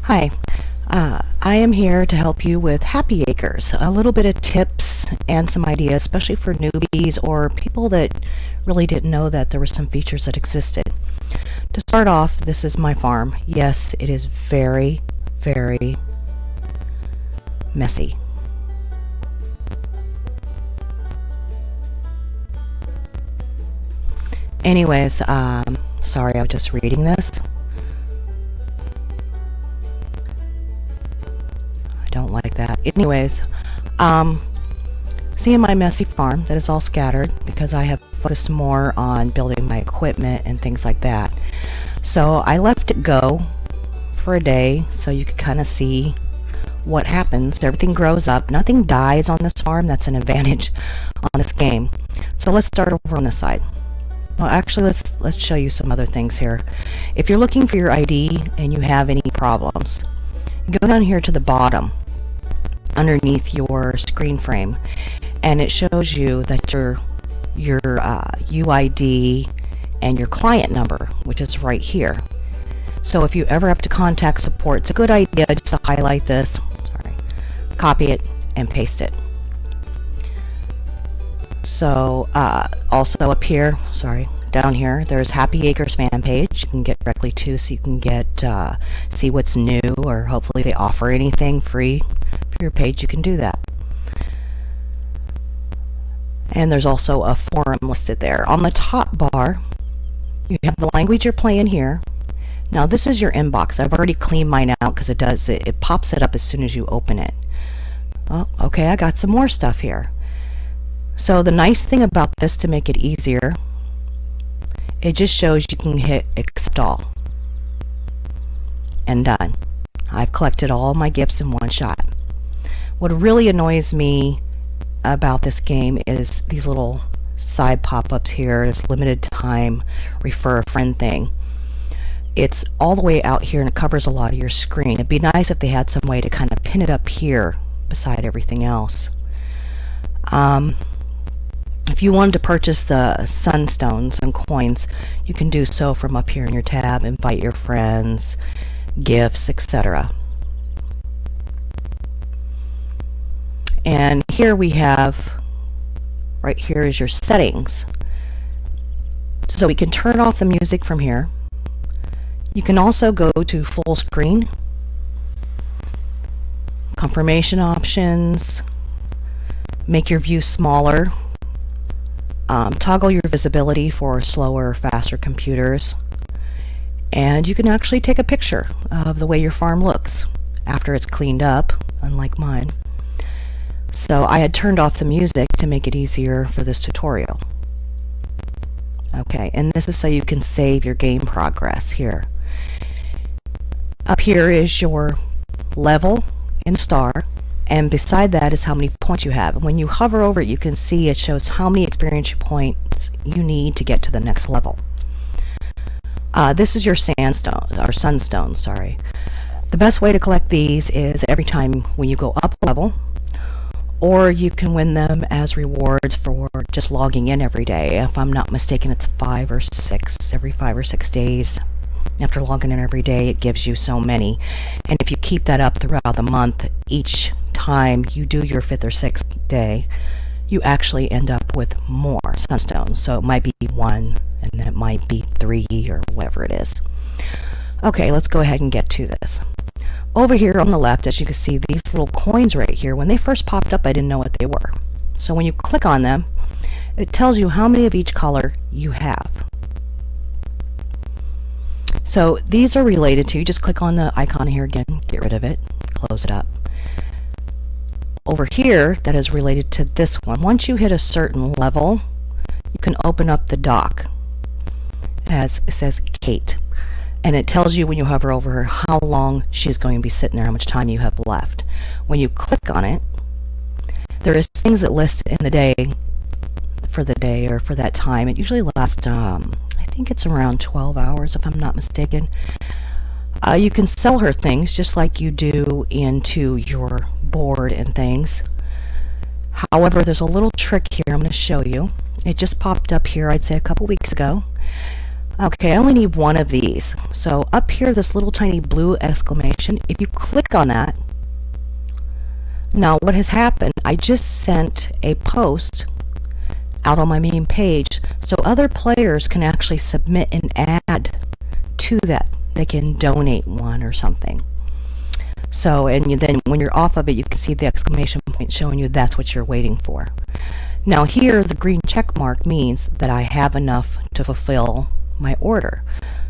Hi, I am here to help you with Happy Acres. A little bit of tips and some ideas, especially for newbies or people that really didn't know that there were some features that existed. To start off, this is my farm. Yes, it is very, very messy. Anyways, sorry, I was just reading this. I don't like that. Anyways, seeing my messy farm that is all scattered because I have focused more on building my equipment and things like that. So I left it go for a day so you could kind of see what happens. Everything grows up. Nothing dies on this farm. That's an advantage on this game. So let's start over on this side. Well, actually, let's show you some other things here. If you're looking for your ID and you have any problems, go down here to the bottom underneath your screen frame, and it shows you that your UID and your client number, which is right here. So if you ever have to contact support, it's a good idea just to highlight this, copy it, and paste it. So also up here, down here, there's Happy Acres fan page you can get directly to, so you can get see what's new, or hopefully they offer anything free for your page. You can do that. And there's also a forum listed there. On the top bar, you have the language you're playing here. Now this is your inbox. I've already cleaned mine out because it pops it up as soon as you open it. Oh, okay, I got some more stuff here. So the nice thing about this, to make it easier, it just shows you can hit accept all and done. I've collected all my gifts in one shot. What really annoys me about this game is these little side pop-ups here, this limited time refer a friend thing. It's all the way out here and it covers a lot of your screen. It'd be nice if they had some way to kind of pin it up here beside everything else. If you wanted to purchase the sunstones and coins, you can do so from up here in your tab, invite your friends, gifts, etc. And here we have, right here is your settings. So we can turn off the music from here. You can also go to full screen, confirmation options, make your view smaller, toggle your visibility for slower, faster computers, and you can actually take a picture of the way your farm looks after it's cleaned up, unlike mine. So I had turned off the music to make it easier for this tutorial. Okay, and this is so you can save your game progress here. Up here is your level in star, and beside that is how many points you have. And when you hover over it, you can see it shows how many experience points you need to get to the next level. This is your sandstone, or sunstone, sorry. The best way to collect these is every time when you go up a level, or you can win them as rewards for just logging in every day. If I'm not mistaken, it's every 5 or 6 days. After logging in every day, it gives you so many. And if you keep that up throughout the month, each time you do your 5th or 6th day, you actually end up with more sunstones. So it might be 1, and then it might be 3, or whatever it is. Okay, let's go ahead and get to this. Over here on the left, as you can see, these little coins right here, when they first popped up, I didn't know what they were. So when you click on them, it tells you how many of each color you have. So these are related to, you just click on the icon here again, get rid of it, close it up. Over here, that is related to this one. Once you hit a certain level, you can open up the dock, as it says Kate. And it tells you when you hover over her how long she's going to be sitting there, how much time you have left. When you click on it, there is things that list in the day, for the day or for that time. It usually lasts, I think it's around 12 hours if I'm not mistaken. You can sell her things just like you do into your board and things. However, there's a little trick here I'm going to show you. It just popped up here, I'd say a couple weeks ago. Okay, I only need one of these. So up here, this little tiny blue exclamation, if you click on that, now what has happened, I just sent a post out on my main page so other players can actually submit an ad to that. They can donate one or something. So, and then when you're off of it, you can see the exclamation point showing you that's what you're waiting for. Now here, the green check mark means that I have enough to fulfill my order.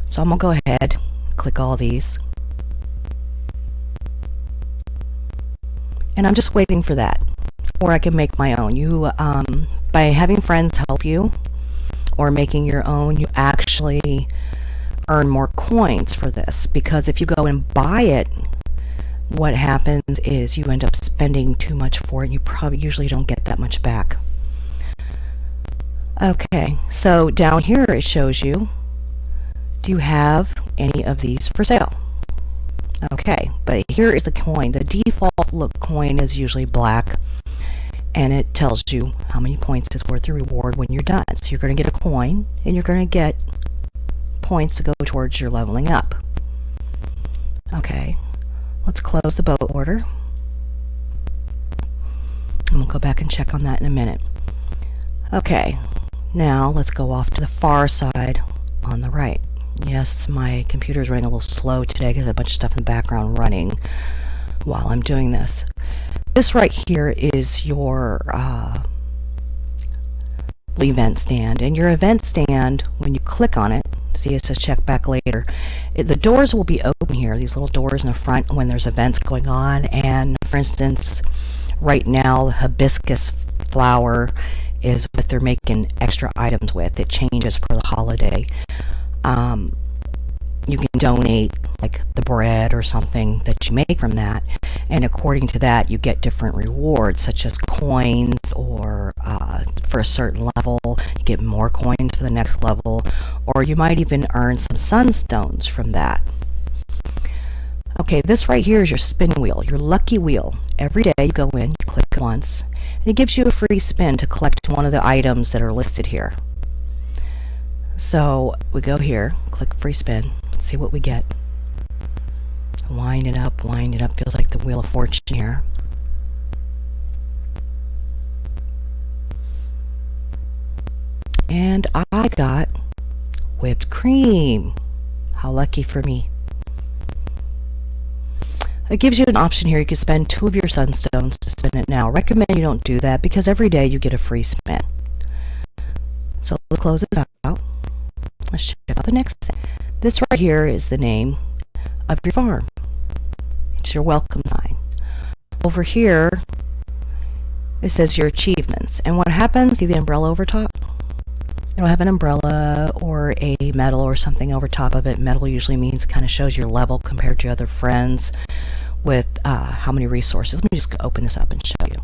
So I'm going to go ahead, click all these. And I'm just waiting for that. Or I can make my own. You, by having friends help you or making your own, you actually earn more coins for this. Because if you go and buy it, what happens is you end up spending too much for it and you probably usually don't get that much back. Okay, so down here it shows you, do you have any of these for sale? Okay, but here is the coin. The default look coin is usually black, and it tells you how many points is worth the reward when you're done. So you're going to get a coin, and you're going to get points to go towards your leveling up. Okay, let's close the boat order, and we'll go back and check on that in a minute. Okay, now let's go off to the far side on the right. Yes, my computer is running a little slow today because I have a bunch of stuff in the background running while I'm doing this. This right here is your event stand. And your event stand, when you click on it, see it says check back later, the doors will be open here, these little doors in the front when there's events going on. And for instance, right now, the hibiscus flower is what they're making extra items with. It changes for the holiday. You can donate like the bread or something that you make from that, and according to that you get different rewards such as coins, or for a certain level you get more coins for the next level, or you might even earn some sunstones from that. Okay, this right here is your spin wheel, your lucky wheel. Every day you go in, you click once, and it gives you a free spin to collect one of the items that are listed here. So we go here, click free spin, let's see what we get. Wind it up, feels like the Wheel of Fortune here. And I got whipped cream. How lucky for me. It gives you an option here. You can spend 2 of your sunstones to spin it now. I recommend you don't do that because every day you get a free spin. So let's close this out. Let's check out the next thing. This right here is the name of your farm. It's your welcome sign. Over here, it says your achievements. And what happens, see the umbrella over top? It'll have an umbrella or a medal or something over top of it. Medal usually means it kind of shows your level compared to other friends with how many resources. Let me just open this up and show you.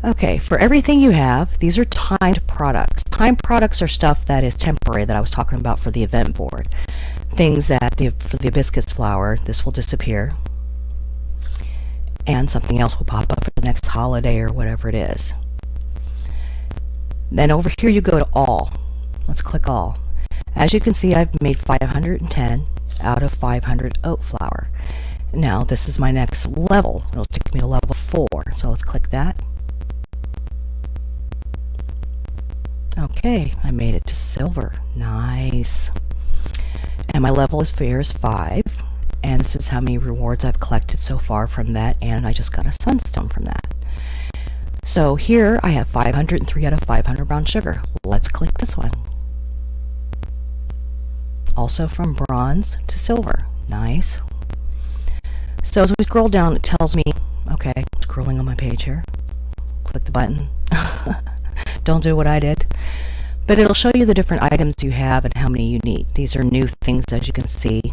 Okay, for everything you have, these are timed products. Timed products are stuff that is temporary that I was talking about for the event board. Things that, for the hibiscus flower, this will disappear. And something else will pop up for the next holiday or whatever it is. Then over here you go to all. Let's click all. As you can see, I've made 510 out of 500 oat flour. Now this is my next level. It'll take me to level 4. So let's click that. Okay, I made it to silver. Nice. And my level is 5. And this is how many rewards I've collected so far from that. And I just got a sunstone from that. So here I have 503 out of 500 brown sugar. Let's click this one. Also from bronze to silver. Nice. So as we scroll down, it tells me, okay, scrolling on my page here. Click the button. Don't do what I did. But it'll show you the different items you have and how many you need. These are new things, as you can see.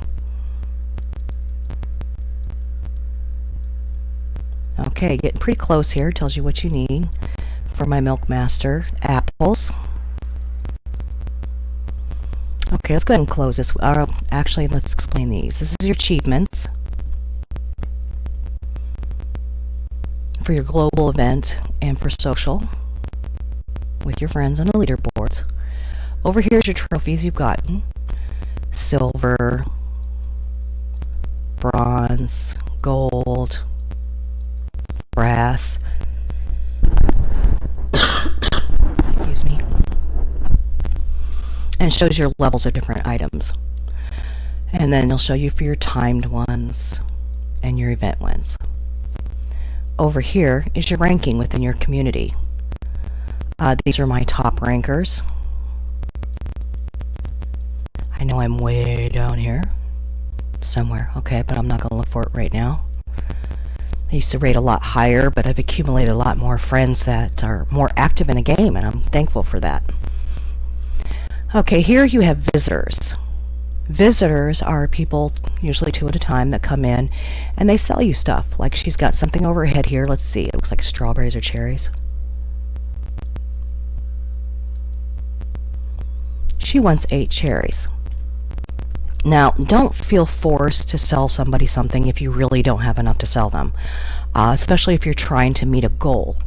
Okay, getting pretty close here. Tells you what you need. For my Milkmaster, apples. Okay, let's go ahead and close this. Actually, let's explain these. This is your achievements for your global event and for social with your friends on a leaderboard. Over here's your trophies you've gotten. Silver, bronze, gold, brass. Excuse me. And it shows your levels of different items. And then it'll show you for your timed ones and your event ones. Over here is your ranking within your community. These are my top rankers. I know I'm way down here somewhere, okay, but I'm not going to look for it right now. I used to rate a lot higher, but I've accumulated a lot more friends that are more active in the game, and I'm thankful for that. Okay, here you have visitors. Visitors are people, usually 2 at a time, that come in and they sell you stuff. Like she's got something over her head here. Let's see, it looks like strawberries or cherries. She wants 8 cherries. Now, don't feel forced to sell somebody something if you really don't have enough to sell them, especially if you're trying to meet a goal.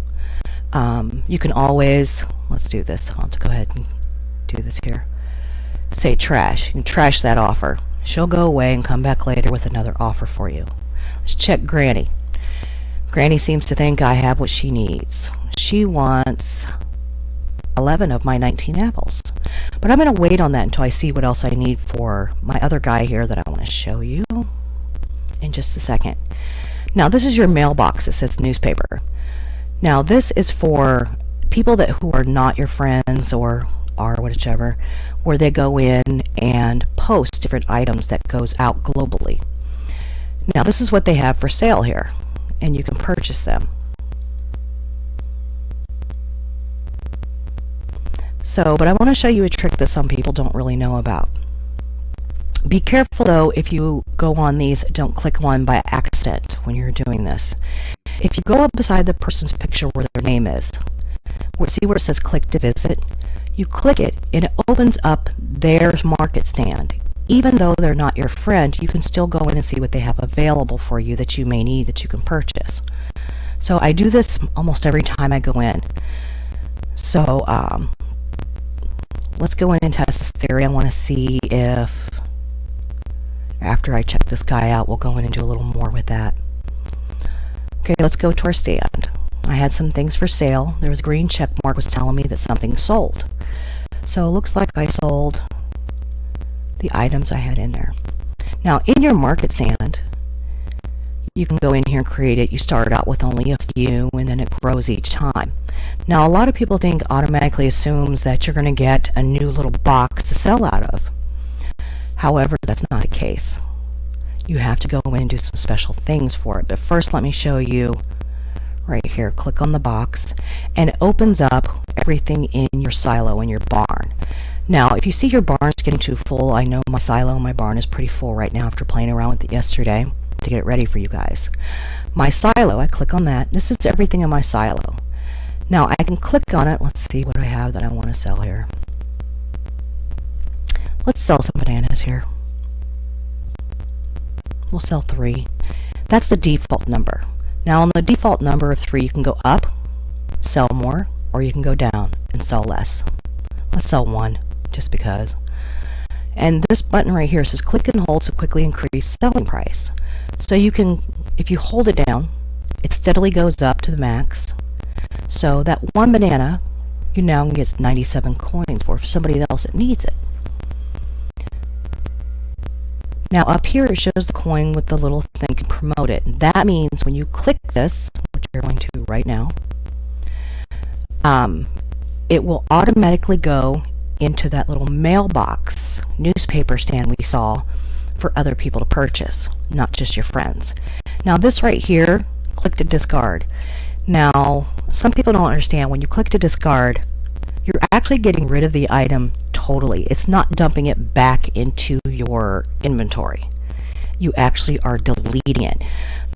You can always, let's do this. I'll have to go ahead and do this here. Say trash. You can trash that offer. She'll go away and come back later with another offer for you. Let's check Granny. Granny seems to think I have what she needs. She wants 11 of my 19 apples. But I'm going to wait on that until I see what else I need for my other guy here that I want to show you in just a second. Now, this is your mailbox. It says newspaper. Now, this is for people who are not your friends or whichever, where they go in and post different items that goes out globally. Now, this is what they have for sale here, and you can purchase them. So, but I want to show you a trick that some people don't really know about. Be careful though, if you go on these, don't click one by accident when you're doing this. If you go up beside the person's picture where their name is, see where it says click to visit? You click it and it opens up their market stand. Even though they're not your friend, you can still go in and see what they have available for you that you may need that you can purchase. So I do this almost every time I go in. So let's go in and test this theory. I want to see if, after I check this guy out, we'll go in and do a little more with that. Okay, let's go to our stand. I had some things for sale. There was a green check mark was telling me that something sold. So it looks like I sold the items I had in there. Now, in your market stand, you can go in here and create it. You start out with only a few, and then it grows each time. Now, a lot of people think automatically assumes that you're going to get a new little box to sell out of. However, that's not the case. You have to go in and do some special things for it. But first, let me show you right here. Click on the box, and it opens up everything in your silo in your barn. Now, if you see your barn's getting too full, I know my silo in my barn is pretty full right now after playing around with it yesterday to get it ready for you guys. My silo, I click on that. This is everything in my silo. Now, I can click on it. Let's see what I have that I want to sell here. Let's sell some bananas here. We'll sell 3. That's the default number. Now, on the default number of 3, you can go up, sell more, or you can go down and sell less. Let's sell 1, just because. And this button right here says click and hold to quickly increase selling price. So you can, if you hold it down, it steadily goes up to the max. So that 1 banana, you now get 97 coins for somebody else that needs it. Now up here it shows the coin with the little thing to promote it. That means when you click this, which you're going to right now, it will automatically go into that little mailbox newspaper stand we saw for other people to purchase, not just your friends. Now this right here, click to discard. Now, some people don't understand when you click to discard, you're actually getting rid of the item totally. It's not dumping it back into your inventory. You actually are deleting it.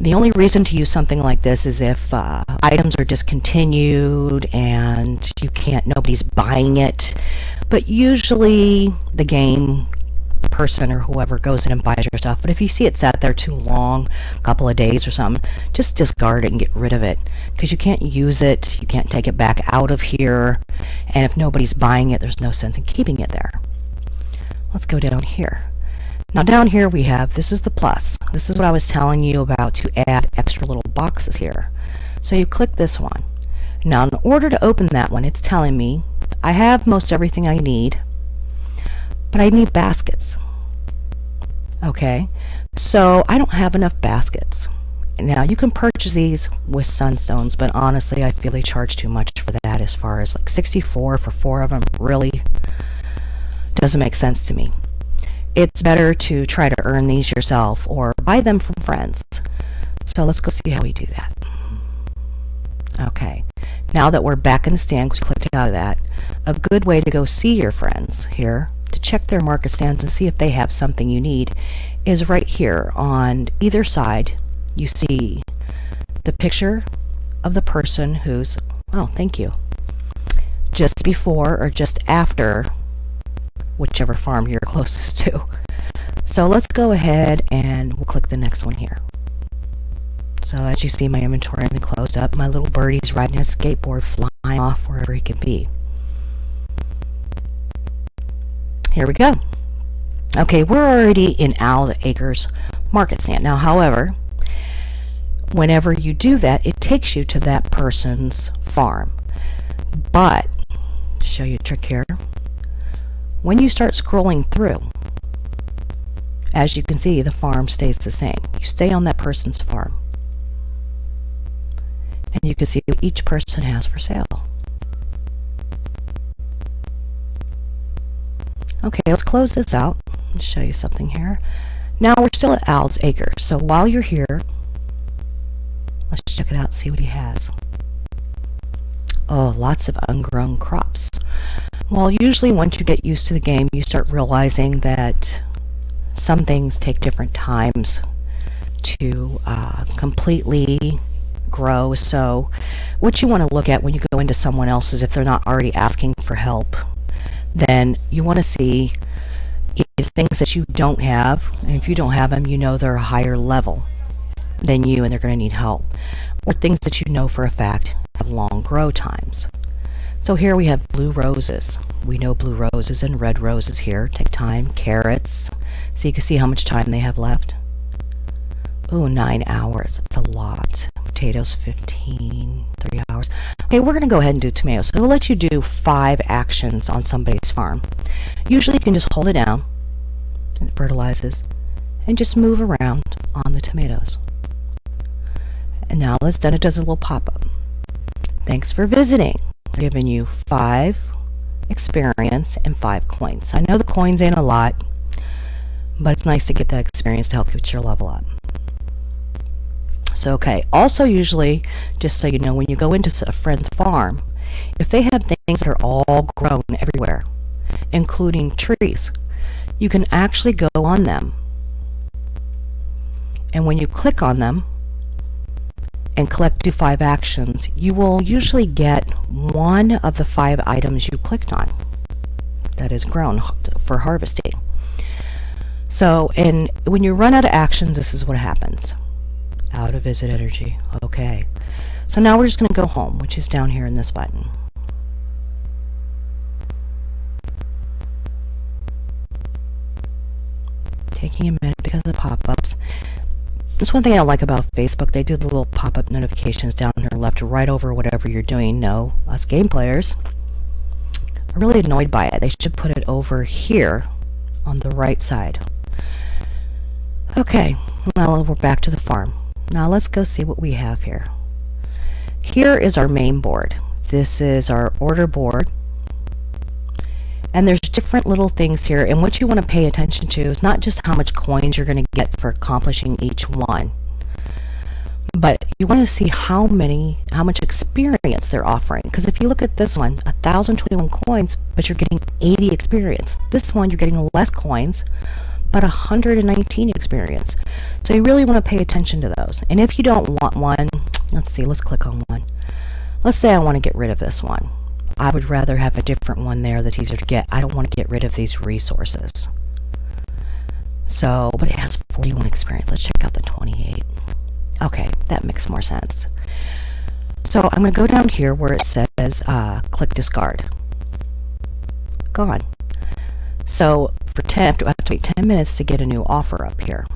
The only reason to use something like this is if items are discontinued and nobody's buying it. But usually the game person or whoever goes in and buys your stuff. But if you see it sat there too long, a couple of days or something, just discard it and get rid of it, because you can't use it, you can't take it back out of here, and if nobody's buying it, there's no sense in keeping it there. Let's go down here. Now down here we have, this is the plus. This is what I was telling you about, to add extra little boxes here. So you click this one. Now in order to open that one, it's telling me I have most everything I need, but I need baskets. Okay, so I don't have enough baskets. Now you can purchase these with sunstones, but honestly I feel they charge too much for that, as far as like 64 for 4 of them really doesn't make sense to me. It's better to try to earn these yourself or buy them from friends. So let's go see how we do that. Okay, now that we're back in the stand, because we clicked out of that, a good way to go see your friends here, to check their market stands and see if they have something you need, is right here on either side. You see the picture of the person who's, oh, thank you, just before or just after whichever farm you're closest to. So let's go ahead and we'll click the next one here. So as you see, my inventory has closed up. My little birdie's riding a skateboard, flying off wherever he can be. Here we go. Okay, we're already in Al Acres market stand. Now, however, whenever you do that, it takes you to that person's farm. But, show you a trick here. When you start scrolling through, as you can see, the farm stays the same. You stay on that person's farm. And you can see what each person has for sale. Okay, let's close this out and show you something here. Now we're still at Al's Acre. So while you're here, let's check it out and see what he has. Oh, lots of ungrown crops. Well, usually once you get used to the game, you start realizing that some things take different times to completely grow. So what you want to look at when you go into someone else's, if they're not already asking for help, then you want to see if things that you don't have, and if you don't have them, you know they're a higher level than you and they're going to need help, or things that you know for a fact have long grow times. So here we have blue roses. We know blue roses and red roses here take time. Carrots, so you can see how much time they have left. Ooh, 9 hours. That's a lot. Potatoes, 15, 3 hours. Okay, we're going to go ahead and do tomatoes. So we'll let you do 5 actions on somebody's farm. Usually you can just hold it down, and it fertilizes, and just move around on the tomatoes. And now it's done, it does a little pop-up. Thanks for visiting. I've given you 5 experience and 5 coins. I know the coins ain't a lot, but it's nice to get that experience to help get your level up. So, okay, also usually, just so you know, when you go into a friend's farm, if they have things that are all grown everywhere, including trees, you can actually go on them. And when you click on them and do 5 actions, you will usually get one of the 5 items you clicked on that is grown for harvesting. So, and when you run out of actions, this is what happens. Out of visit energy. Okay. So now we're just going to go home, which is down here in this button. Taking a minute because of the pop-ups. That's one thing I like about Facebook. They do the little pop-up notifications down here left or right over whatever you're doing. No, us game players are really annoyed by it. They should put it over here on the right side. Okay, well, we're back to the farm. Now let's go see what we have here. Here is our main board. This is our order board. And there's different little things here, and what you want to pay attention to is not just how much coins you're going to get for accomplishing each one, but you want to see how much experience they're offering. Because if you look at this one, 1,021 coins, but you're getting 80 experience. This one, you're getting less coins, but 119 experience. So you really want to pay attention to those. And if you don't want one, let's see, let's click on one. Let's say I want to get rid of this one. I would rather have a different one there that's easier to get. I don't want to get rid of these resources. So, but it has 41 experience. Let's check out the 28. Okay, that makes more sense. So I'm going to go down here where it says click discard. Gone. So for 10, I have to wait 10 minutes to get a new offer up here.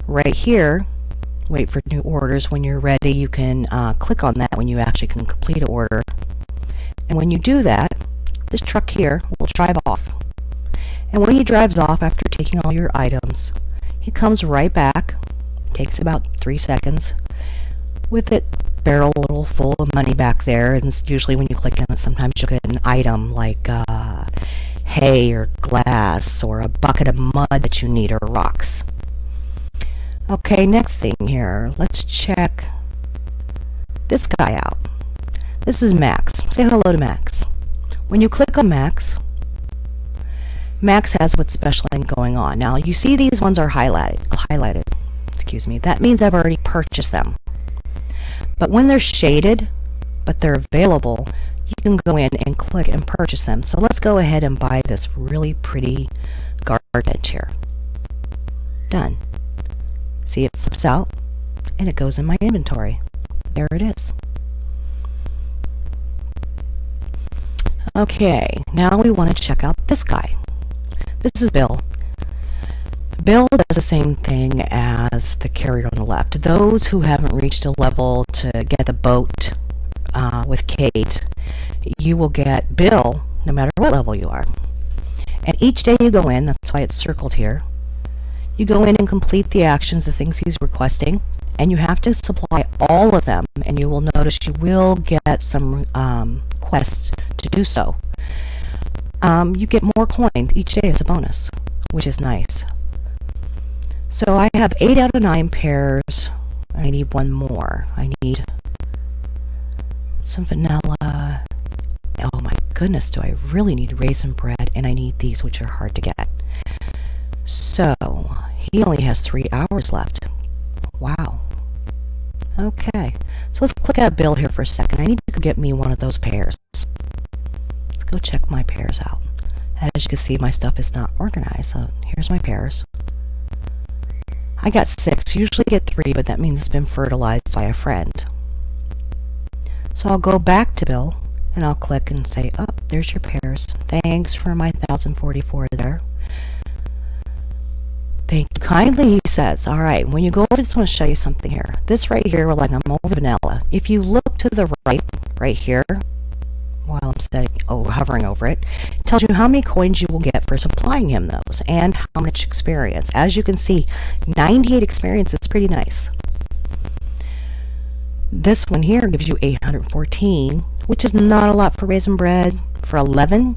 Right here, wait for new orders. When you're ready, you can click on that when you actually can complete an order. And when you do that, this truck here will drive off. And when he drives off after taking all your items, he comes right back, takes about 3 seconds, with it barrel a little full of money back there. And it's usually when you click on it, sometimes you'll get an item like hay or glass or a bucket of mud that you need or rocks. Okay, next thing here, let's check this guy out. This is Max. Say hello to Max. When you click on Max, Max has what's special thing going on. Now you see these ones are highlighted. Excuse me. That means I've already purchased them. But when they're shaded, but they're available, you can go in and click and purchase them. So let's go ahead and buy this really pretty garbage here. Done. See, it flips out and it goes in my inventory. There it is. Okay, now we want to check out this guy. This is Bill. Bill does the same thing as the carrier on the left. Those who haven't reached a level to get the boat with Kate, you will get Bill no matter what level you are. And each day you go in, that's why it's circled here, you go in and complete the actions, the things he's requesting, and you have to supply all of them, and you will notice you will get some quests to do so. You get more coins each day as a bonus, which is nice. So I have 8 out of 9 pairs. I need one more. I need some vanilla. Oh my goodness, do I really need raisin bread? And I need these, which are hard to get. So he only has 3 hours left. Wow. Okay, so let's click out Bill here for a second. I need to go get me one of those pairs. Let's go check my pairs out. As you can see, my stuff is not organized, so here's my pairs. I got 6, usually get 3, but that means it's been fertilized by a friend. So I'll go back to Bill, and I'll click and say, oh, there's your pairs. Thanks for my 1,044 there. Thank you kindly, he says. All right, when you go over, I just want to show you something here. This right here, we're like, I'm over vanilla. If you look to the right here, while I'm hovering over it, it tells you how many coins you will get for supplying him those and how much experience. As you can see, 98 experience is pretty nice. This one here gives you 814, which is not a lot for raisin bread for 11,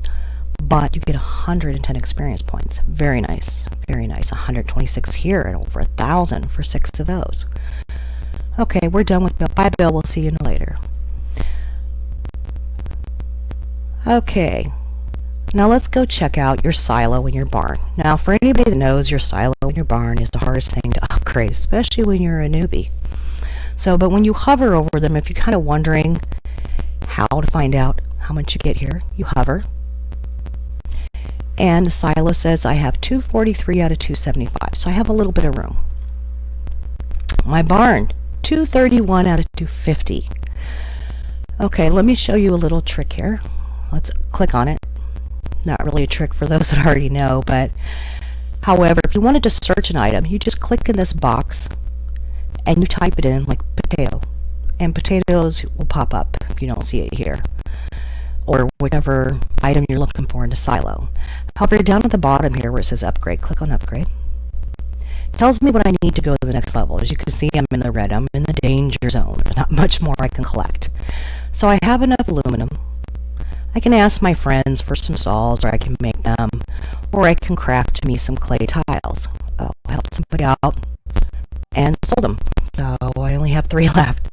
but you get 110 experience points. Very nice, very nice. 126 here and over 1,000 for 6 of those. Okay, we're done with Bill. Bye, Bill. We'll see you later. Okay, now let's go check out your silo in your barn. Now, for anybody that knows, your silo in your barn is the hardest thing to upgrade, especially when you're a newbie. So, but when you hover over them, if you're kind of wondering how to find out how much you get here, you hover. And the silo says I have 243 out of 275, so I have a little bit of room. My barn, 231 out of 250. Okay, let me show you a little trick here. Let's click on it. Not really a trick for those that already know, but however, if you wanted to search an item, you just click in this box and you type it in like potato, and potatoes will pop up if you don't see it here, or whatever item you're looking for in the silo. However, down at the bottom here where it says upgrade, click on upgrade. It tells me what I need to go to the next level. As you can see, I'm in the red. I'm in the danger zone. There's not much more I can collect. So I have enough aluminum. I can ask my friends for some saws, or I can make them, or I can craft me some clay tiles. Oh, I helped somebody out and sold them. So I only have 3 left.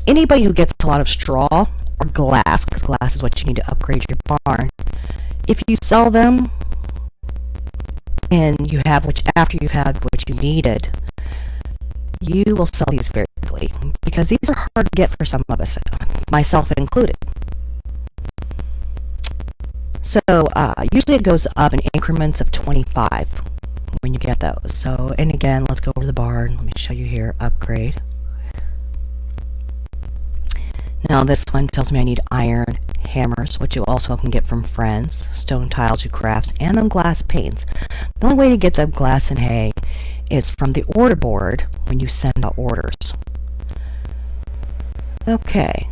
Anybody who gets a lot of straw or glass, because glass is what you need to upgrade your barn, if you sell them and you have after you've had what you needed, you will sell these very quickly, because these are hard to get for some of us, myself included. So usually it goes up in increments of 25 when you get those. So, and again, let's go over the bar and let me show you here, upgrade. Now this one tells me I need iron hammers, which you also can get from friends, stone tiles, you crafts, and them glass panes. The only way to get them glass and hay is from the order board when you send out orders. Okay.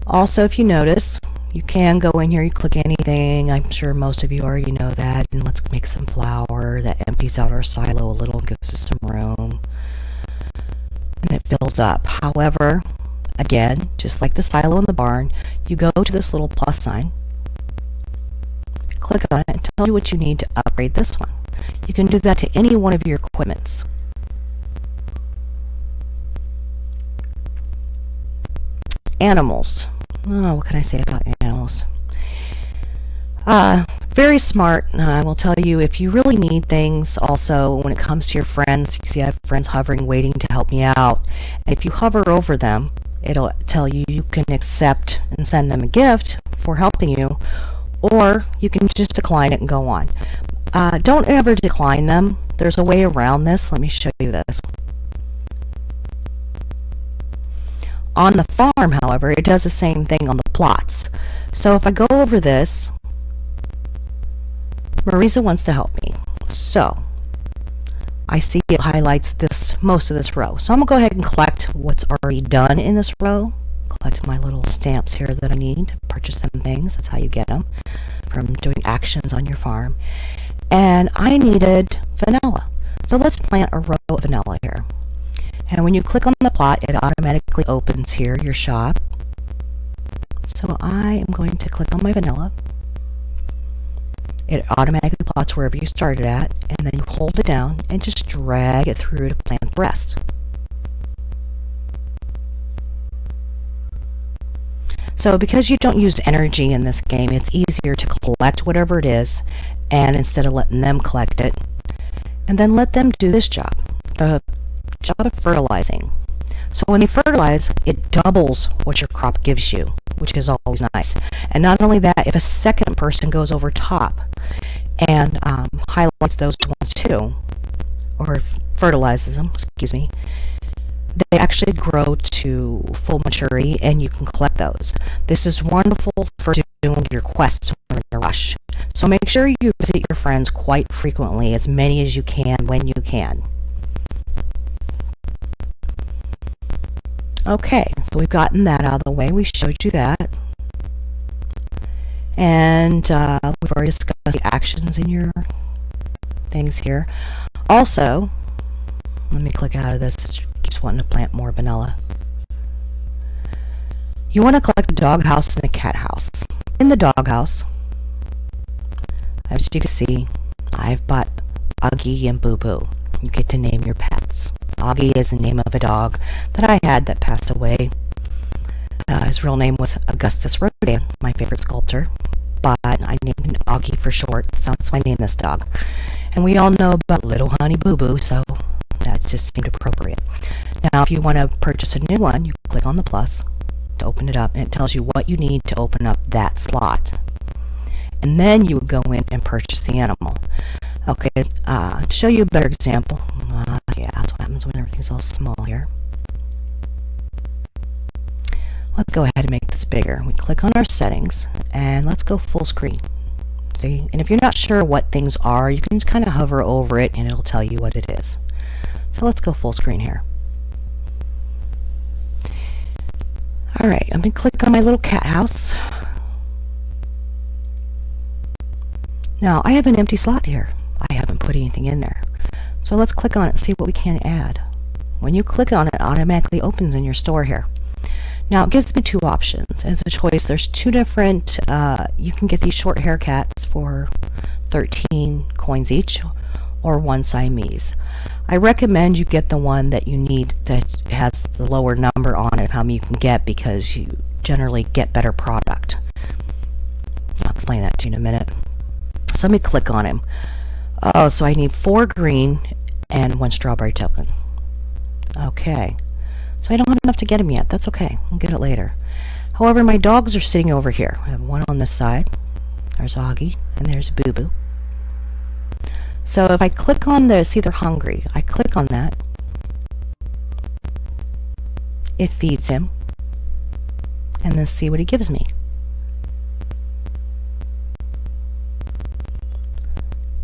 Also, if you notice, you can go in here, you click anything. I'm sure most of you already know that. And let's make some flour. That empties out our silo a little and gives us some room. And it fills up. However, again, just like the silo in the barn, you go to this little plus sign, click on it, and tell you what you need to upgrade this one. You can do that to any one of your equipments. Animals. Oh, what can I say about animals? Very smart. I will tell you, if you really need things, also when it comes to your friends, you see I have friends hovering waiting to help me out, and if you hover over them, it'll tell you you can accept and send them a gift for helping you, or you can just decline it and go on. Don't ever decline them. There's a way around this. Let me show you this. On the farm, however, it does the same thing on the plots. So if I go over this, Marisa wants to help me. So I see it highlights most of this row. So I'm going to go ahead and collect what's already done in this row. Collect my little stamps here that I need to purchase some things. That's how you get them, from doing actions on your farm. And I needed vanilla. So let's plant a row of vanilla here. And when you click on the plot, it automatically opens here, your shop. So I am going to click on my vanilla. It automatically plots wherever you started at, and then you hold it down and just drag it through to plant the rest. So because you don't use energy in this game, it's easier to collect whatever it is, and instead of letting them collect it, and then let them do this job, the job of fertilizing. So when they fertilize, it doubles what your crop gives you, which is always nice. And not only that, if a second person goes over top and highlights those ones too, or fertilizes them, excuse me, they actually grow to full maturity and you can collect those. This is wonderful for doing your quests when you're in a rush. So make sure you visit your friends quite frequently, as many as you can when you can. Okay, so we've gotten that out of the way. We showed you that. And we've already discussed the actions in your things here. Also, let me click out of this. It keeps wanting to plant more vanilla. You want to collect the dog house and the cat house. In the dog house, as you can see, I've bought Augie and Boo Boo. You get to name your pets. Augie is the name of a dog that I had that passed away. His real name was Augustus Rodin, my favorite sculptor, but I named him Augie for short, so that's why I named this dog. And we all know about Little Honey Boo Boo, so that just seemed appropriate. Now, if you want to purchase a new one, you click on the plus to open it up, and it tells you what you need to open up that slot. And then you would go in and purchase the animal. Okay, to show you a better example, yeah, that's what happens when everything's all small here. Let's go ahead and make this bigger. We click on our settings, and let's go full screen. See, and if you're not sure what things are, you can just kind of hover over it, and it'll tell you what it is. So let's go full screen here. Alright, I'm going to click on my little cat house. Now, I have an empty slot here. I haven't put anything in there. So let's click on it and see what we can add. When you click on it, it automatically opens in your store here. Now, it gives me two options. As a choice, there's two different, you can get these short hair cats for 13 coins each, or one Siamese. I recommend you get the one that you need that has the lower number on it of how many you can get, because you generally get better product. I'll explain that to you in a minute. So let me click on him. Oh, so I need 4 green and 1 strawberry token. Okay. So I don't have enough to get him yet. That's okay. I'll get it later. However, my dogs are sitting over here. I have one on this side. There's Augie, and there's Boo Boo. So if I click on this, see they're hungry. I click on that. It feeds him. And then see what he gives me.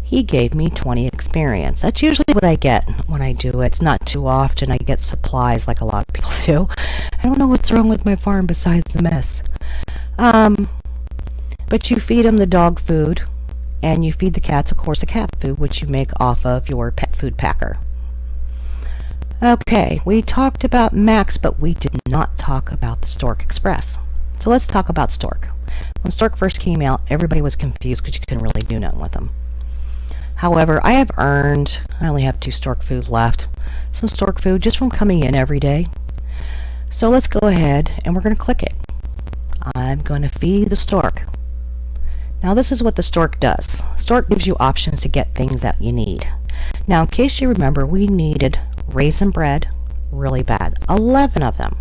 He gave me 20 experience. That's usually what I get when I do it. It's not too often I get supplies like a lot of people do. I don't know what's wrong with my farm besides the mess. But you feed him the dog food, and you feed the cats, of course, the cat food, which you make off of your pet food packer. Okay, we talked about Max, but we did not talk about the Stork Express. So let's talk about Stork. When Stork first came out, everybody was confused because you couldn't really do nothing with them. However, I have earned, I only have 2 stork food left, some stork food just from coming in every day. So let's go ahead and we're going to click it. I'm going to feed the stork. Now this is what the stork does. Stork gives you options to get things that you need. Now in case you remember, we needed raisin bread really bad. 11 of them.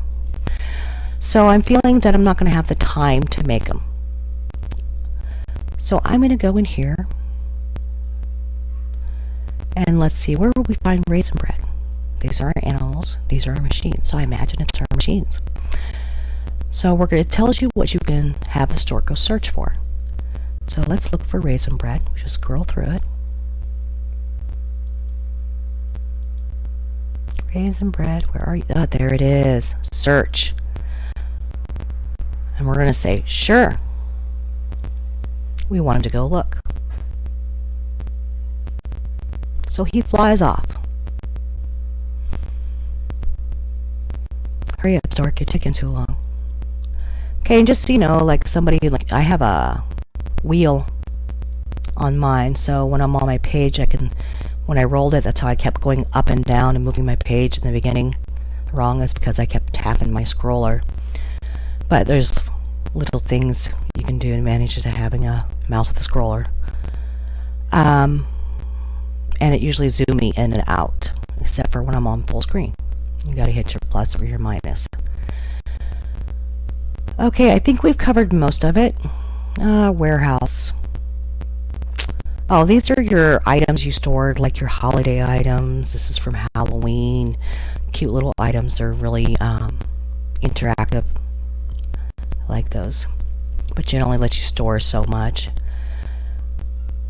So I'm feeling that I'm not going to have the time to make them. So I'm going to go in here. And let's see, where will we find raisin bread? These are our animals, these are our machines. So I imagine it's our machines. So it tells you what you can have the stork go search for. So let's look for raisin bread. We just scroll through it. Raisin bread, where are you? Oh, there it is. Search. And we're going to say, sure. We want him to go look. So he flies off. Hurry up, stork, you're taking too long. Okay, and just so you know, like I have a wheel on mine, so when I'm on my page, when I rolled it, that's how I kept going up and down and moving my page in the beginning. Wrong is because I kept tapping my scroller. But there's little things you can do advantages to having a mouse with a scroller. And it usually zooms me in and out, except for when I'm on full screen. You gotta hit your plus or your minus. Okay, I think we've covered most of it. Warehouse. Oh, these are your items you stored, like your holiday items. This is from Halloween. Cute little items. They're really interactive. I like those. But it only lets you store so much.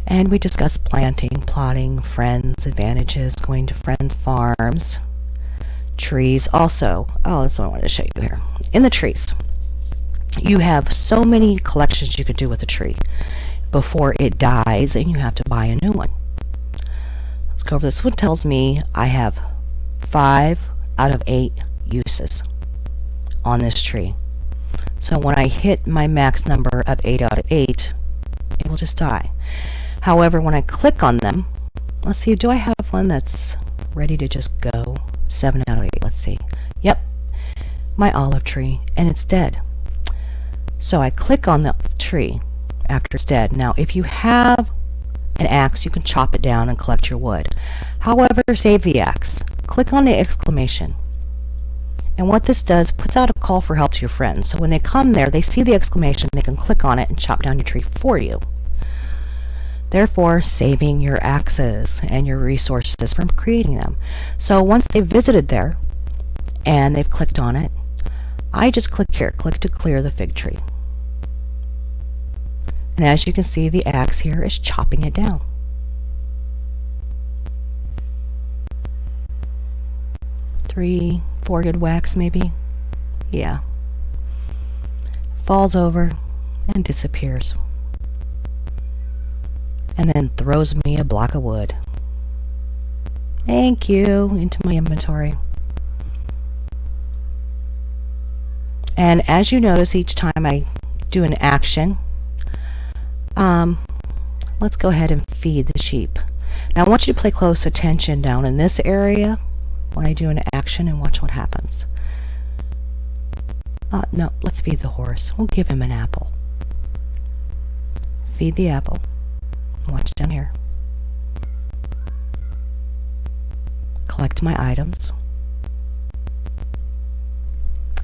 And we discussed planting, plotting, friends, advantages, going to friends' farms, trees. Also, oh, that's what I wanted to show you here. In the trees, you have so many collections you could do with a tree before it dies, and you have to buy a new one. Let's go over this. This one tells me I have 5 out of 8 uses on this tree. So when I hit my max number of 8 out of 8, it will just die. However, when I click on them, let's see, do I have one that's ready to just go? 7 out of 8, let's see. Yep, my olive tree, and it's dead. So I click on the tree after it's dead. Now, if you have an axe, you can chop it down and collect your wood. However, save the axe. Click on the exclamation. And what this does, puts out a call for help to your friends. So when they come there, they see the exclamation, they can click on it and chop down your tree for you. Therefore, saving your axes and your resources from creating them. So once they've visited there and they've clicked on it, I just click here, click to clear the fig tree. And as you can see, the axe here is chopping it down. Three, 4 good whacks maybe. Yeah. Falls over and disappears. And then throws me a block of wood. Thank you, into my inventory. And as you notice, each time I do an action, let's go ahead and feed the sheep. Now I want you to pay close attention down in this area when I do an action and watch what happens. No, let's feed the horse. We'll give him an apple. Feed the apple. Watch down here. Collect my items.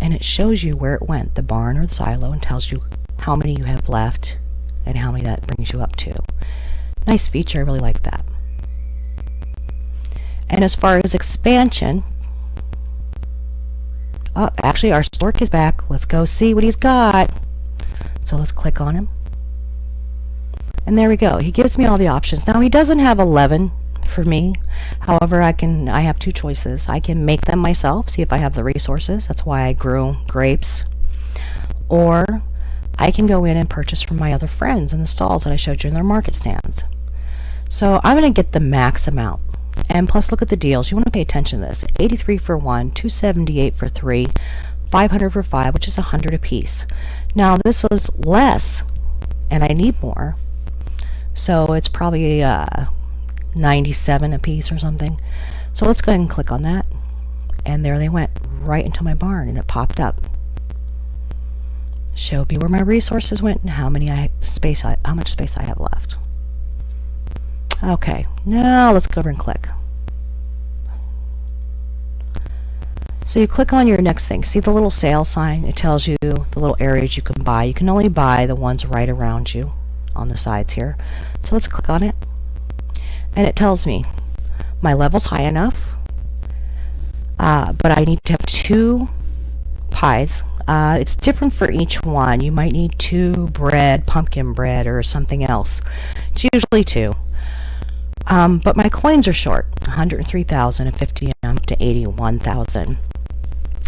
and it shows you where it went, the barn or the silo, and tells you how many you have left and how many that brings you up to. Nice feature, I really like that. And as far as expansion, oh, actually our stork is back. Let's go see what he's got. So let's click on him. And there we go. He gives me all the options. Now he doesn't have 11 for me. However, I have two choices. I can make them myself, see if I have the resources. That's why I grew grapes. Or I can go in and purchase from my other friends in the stalls that I showed you in their market stands. So I'm going to get the max amount. And plus, look at the deals. You want to pay attention to this. 83 for 1, 278 for 3, 500 for 5, which is 100 a piece. Now, this was less, and I need more. So it's probably 97 a piece or something. So let's go ahead and click on that. And there they went, right into my barn, and it popped up. Showed me where my resources went and how much space I have left. Okay, now let's go over and click. So you click on your next thing. See the little sale sign? It tells you the little areas you can buy. You can only buy the ones right around you on the sides here. So let's click on it. And it tells me my level's high enough, but I need to have 2 pies. It's different for each one. You might need 2 bread, pumpkin bread, or something else. It's usually 2. But my coins are short, 103,000 and 50 up to 81,000.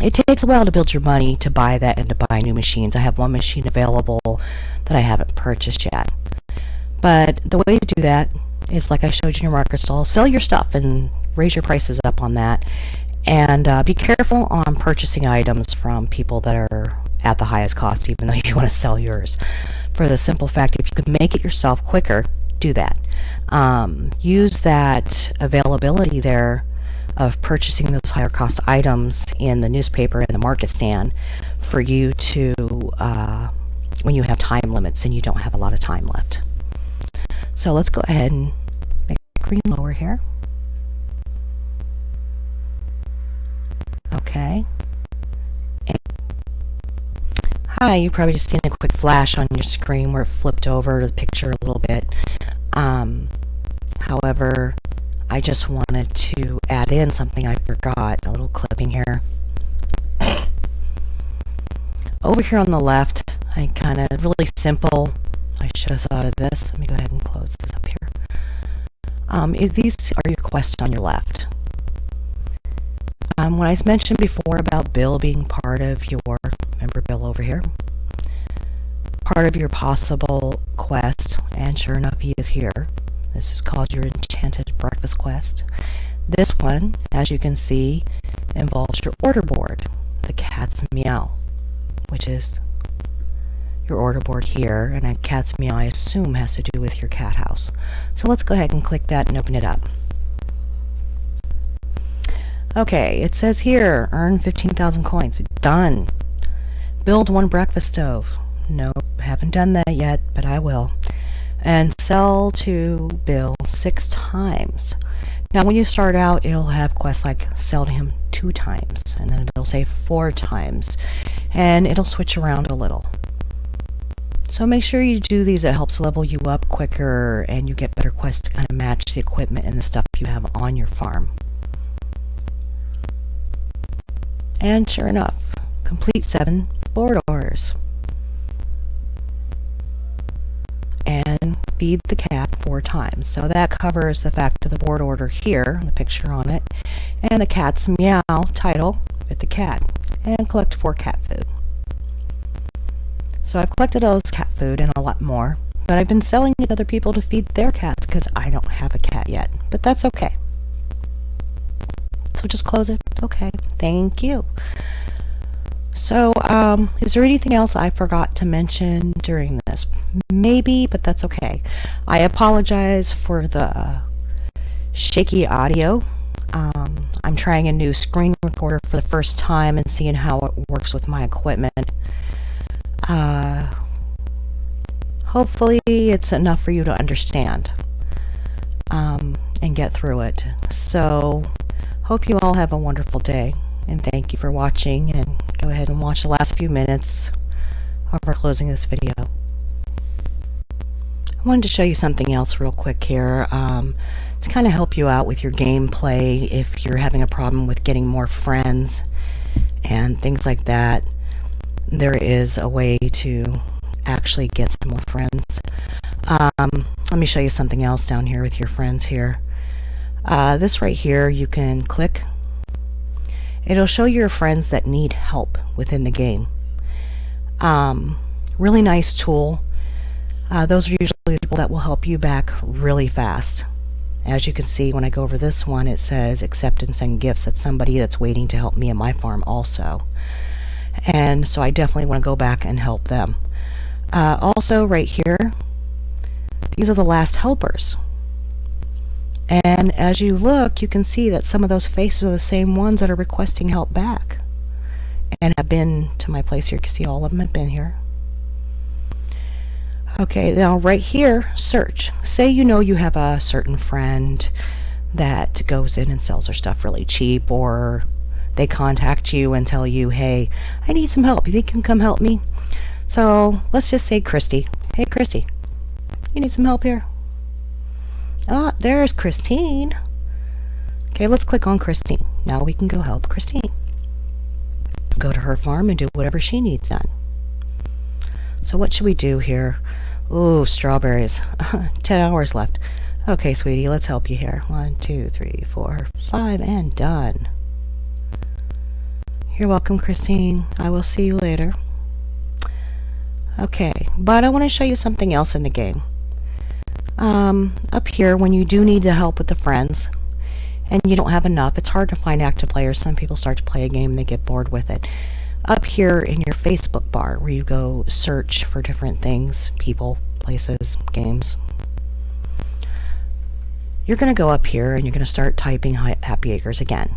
It takes a while to build your money to buy that and to buy new machines. I have one machine available that I haven't purchased yet. But the way to do that is like I showed you in your market stall. Sell your stuff and raise your prices up on that. And be careful on purchasing items from people that are at the highest cost, even though you want to sell yours. For the simple fact, if you can make it yourself quicker, do that. Use that availability there of purchasing those higher cost items in the newspaper and the market stand for you to, when you have time limits and you don't have a lot of time left. So let's go ahead and make the screen lower here. Okay. And hi, you probably just seen a quick flash on your screen where it flipped over the picture a little bit. However, I just wanted to add in something I forgot, a little clipping here. Over here on the left, I kind of really simple. I should have thought of this. Let me go ahead and close this up here. These are your quests on your left. When I mentioned before about Bill being part of your, remember Bill over here? Part of your possible quest, and sure enough he is here. This is called your Enchanted Breakfast Quest. This one, as you can see, involves your order board, the cat's meow, which is your order board here, and a cat's meow I assume has to do with your cat house. So let's go ahead and click that and open it up. Okay, it says here, earn 15,000 coins. Done. Build 1 breakfast stove. Nope, haven't done that yet, but I will. And sell to Bill 6 times. Now when you start out, it'll have quests like sell to him 2 times, and then it'll say 4 times, and it'll switch around a little. So make sure you do these. It helps level you up quicker, and you get better quests to kind of match the equipment and the stuff you have on your farm. And sure enough, complete 7 board orders. And feed the cat 4 times. So that covers the fact of the board order here, the picture on it, and the cat's meow title with the cat, and collect 4 cat food. So I've collected all this cat food and a lot more, but I've been selling it to other people to feed their cats because I don't have a cat yet, but that's okay. So just close it. Okay, thank you. So, is there anything else I forgot to mention during this? Maybe, but that's okay. I apologize for the shaky audio. I'm trying a new screen recorder for the first time and seeing how it works with my equipment. Hopefully it's enough for you to understand and get through it. So, hope you all have a wonderful day, and thank you for watching, and go ahead and watch the last few minutes of our closing this video. I wanted to show you something else real quick here to kind of help you out with your gameplay if you're having a problem with getting more friends and things like that. There is a way to actually get some more friends. Let me show you something else down here with your friends here. This right here, you can click. It'll show your friends that need help within the game. Really nice tool. Those are usually the people that will help you back really fast. As you can see, when I go over this one, it says acceptance and gifts. That's somebody that's waiting to help me in my farm also. And so I definitely want to go back and help them. Also right here, these are the last helpers. And as you look, you can see that some of those faces are the same ones that are requesting help back and have been to my place here. You can see all of them have been here. Okay, now right here, search. Say you know you have a certain friend that goes in and sells their stuff really cheap, or they contact you and tell you, hey, I need some help. You think you can come help me? So let's just say Christy. Hey, Christy, you need some help here? Ah, there's Christine. Okay, let's click on Christine. Now we can go help Christine. Go to her farm and do whatever she needs done. So what should we do here? Ooh, strawberries. 10 hours left. Okay, sweetie, let's help you here. 1, 2, 3, 4, 5, and done. You're welcome, Christine. I will see you later. Okay, but I want to show you something else in the game. Up here, when you do need the help with the friends, and you don't have enough, it's hard to find active players. Some people start to play a game and they get bored with it. Up here in your Facebook bar, where you go search for different things, people, places, games, you're going to go up here and you're going to start typing Happy Acres again.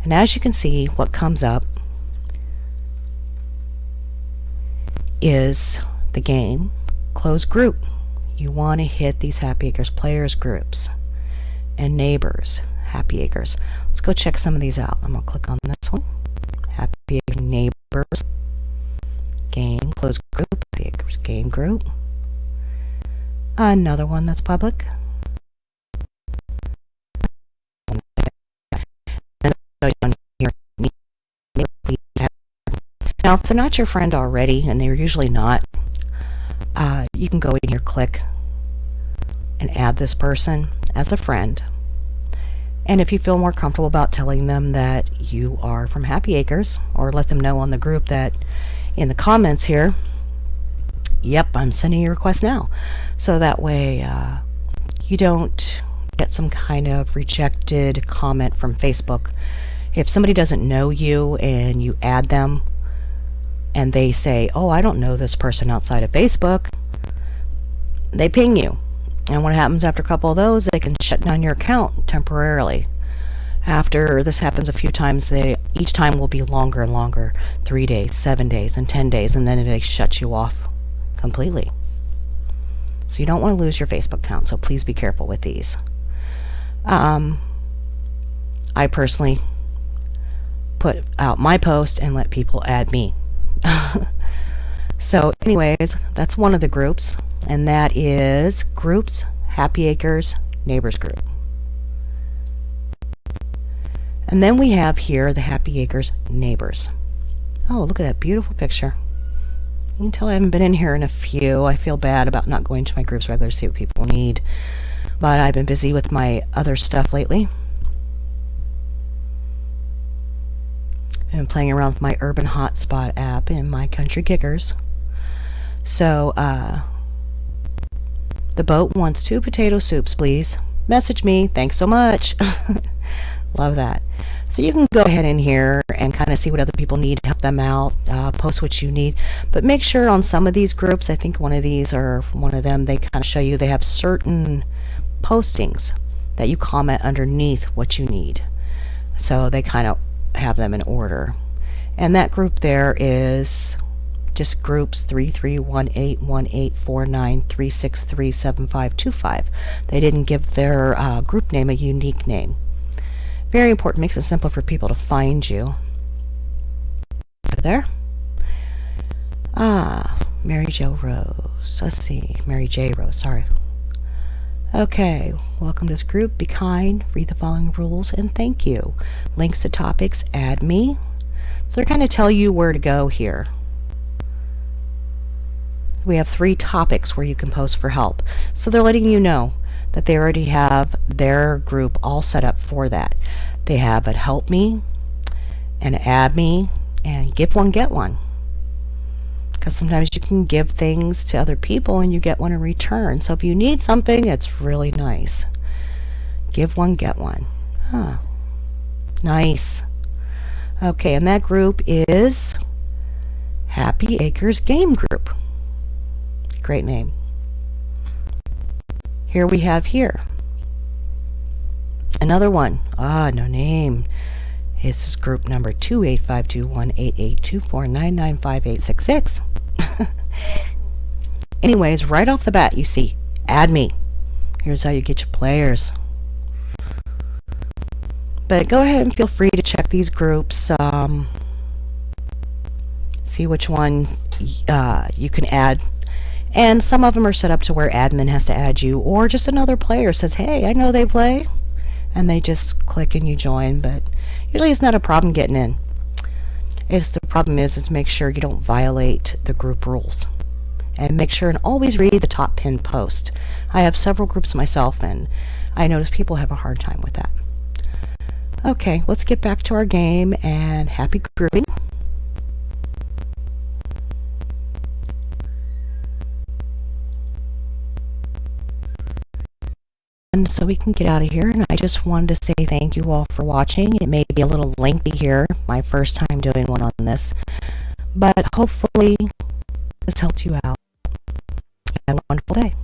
And as you can see, what comes up is the game close group. You want to hit these Happy Acres players groups and neighbors, Happy Acres. Let's go check some of these out. I'm going to click on this one. Happy Acres neighbors, game, close group, Happy Acres game group. Another one that's public. Now, if they're not your friend already, and they're usually not, you can go in here, click, and add this person as a friend. And if you feel more comfortable about telling them that you are from Happy Acres, or let them know on the group that in the comments here, yep, I'm sending you a request now. So that way you don't get some kind of rejected comment from Facebook. If somebody doesn't know you and you add them and they say, oh, I don't know this person outside of Facebook, they ping you. And what happens after a couple of those, they can shut down your account temporarily. After this happens a few times, each time will be longer and longer, 3 days, 7 days, and 10 days, and then they shut you off completely. So you don't want to lose your Facebook account, so please be careful with these. I personally put out my post and let people add me. So anyways, that's one of the groups, and that is groups, Happy Acres, neighbors group. And then we have here the Happy Acres neighbors. Oh, look at that beautiful picture. You can tell I haven't been in here in a few. I feel bad about not going to my groups rather to see what people need, but I've been busy with my other stuff lately. I've been playing around with my Urban Hotspot app and my Country Kickers. So, the boat wants 2 potato soups, please. Message me. Thanks so much. Love that. So you can go ahead in here and kind of see what other people need, help them out, post what you need. But make sure on some of these groups, I think one of these or one of them, they kind of show you they have certain postings that you comment underneath what you need. So they kind of have them in order. And that group there is just groups 3318184936375525. They didn't give their group name a unique name. Very important, makes it simpler for people to find you. over there. Mary Jo Rose. Let's see. Mary J. Rose, sorry. Okay, welcome to this group. Be kind, read the following rules, and thank you. Links to topics, add me. So they're kind of tell you where to go here. We have 3 topics where you can post for help. So they're letting you know that they already have their group all set up for that. They have a help me, and add me, and give one, get one. Because sometimes you can give things to other people and you get one in return. So if you need something, it's really nice. Give one, get one. Nice. Okay, and that group is Happy Acres Game Group. Great name. Here we have another one. No name. This is group number 285218824995866. Anyways, right off the bat, you see, add me. Here's how you get your players. But go ahead and feel free to check these groups. See which one you can add. And some of them are set up to where admin has to add you, or just another player says, hey, I know they play. And they just click and you join, but usually it's not a problem getting in. The problem is to make sure you don't violate the group rules. And make sure and always read the top pinned post. I have several groups myself, and I notice people have a hard time with that. Okay, let's get back to our game, and happy grouping. And so we can get out of here, and I just wanted to say thank you all for watching. It may be a little lengthy here, my first time doing one on this, but hopefully this helped you out. Have a wonderful day.